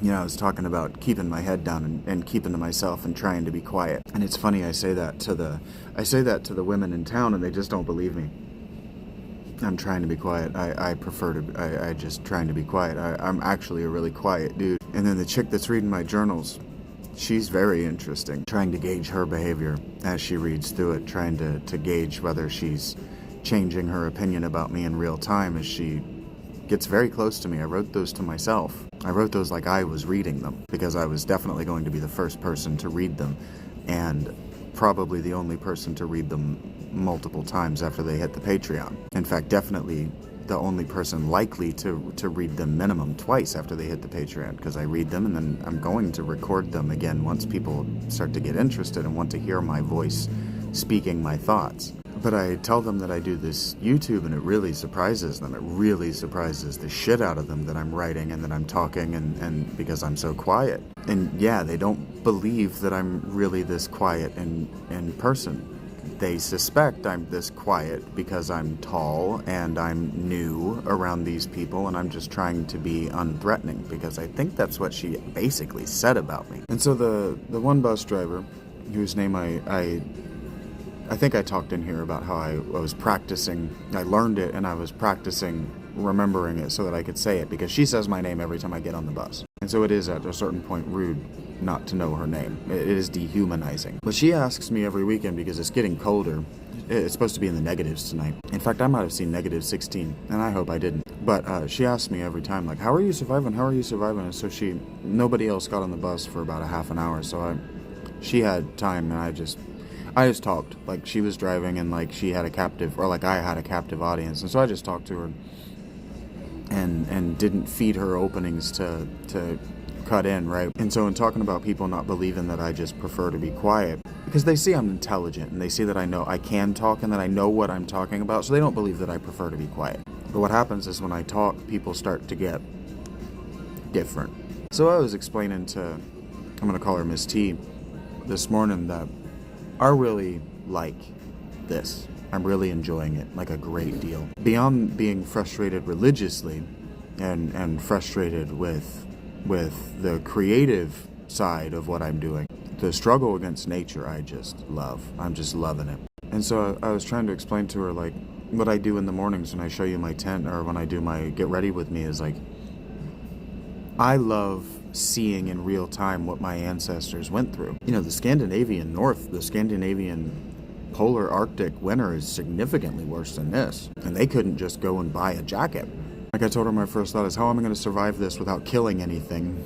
I was talking about keeping my head down and keeping to myself and trying to be quiet. And it's funny, I say that to the women in town, and they just don't believe me. I'm trying to be quiet. I just trying to be quiet. I'm actually a really quiet dude. And then the chick that's reading my journals, she's very interesting. Trying to gauge her behavior as she reads through it, trying to gauge whether she's changing her opinion about me in real time as she gets very close to me. I wrote those to myself. I wrote those like I was reading them, because I was definitely going to be the first person to read them, and probably the only person to read them multiple times after they hit the Patreon. In fact, definitely the only person likely to read them minimum twice after they hit the Patreon, because I read them and then I'm going to record them again once people start to get interested and want to hear my voice speaking my thoughts. But I tell them that I do this YouTube, and it really surprises them. It really surprises the shit out of them that I'm writing and that I'm talking, and because I'm so quiet. And yeah, they don't believe that I'm really this quiet in person. They suspect I'm this quiet because I'm tall and I'm new around these people, and I'm just trying to be unthreatening, because I think that's what she basically said about me. And so the one bus driver, whose name I think I talked in here about how I was practicing. I learned it and I was practicing remembering it so that I could say it, because she says my name every time I get on the bus. And so it is at a certain point rude not to know her name. It is dehumanizing. But she asks me every weekend, because it's getting colder. It's supposed to be in the negatives tonight. In fact, I might have seen -16, and I hope I didn't. But she asks me every time, like, how are you surviving? How are you surviving? And so nobody else got on the bus for about a half an hour. So she had time, and I just talked. Like, she was driving, and like she had a captive, or like I had a captive audience. And so I just talked to her and didn't feed her openings to cut in, right? And so in talking about people not believing that I just prefer to be quiet, because they see I'm intelligent and they see that I know I can talk and that I know what I'm talking about, so they don't believe that I prefer to be quiet. But what happens is when I talk, people start to get different. So I was explaining to, I'm going to call her Miss T, this morning, that I really like this. I'm really enjoying it, like a great deal. Beyond being frustrated religiously and frustrated with the creative side of what I'm doing, the struggle against nature I just love. I'm just loving it. And so I was trying to explain to her, like, what I do in the mornings when I show you my tent, or when I do my get ready with me, is like, I love seeing in real time what my ancestors went through. The Scandinavian North, the Scandinavian polar Arctic winter is significantly worse than this. And they couldn't just go and buy a jacket. Like I told her, my first thought is, how am I going to survive this without killing anything?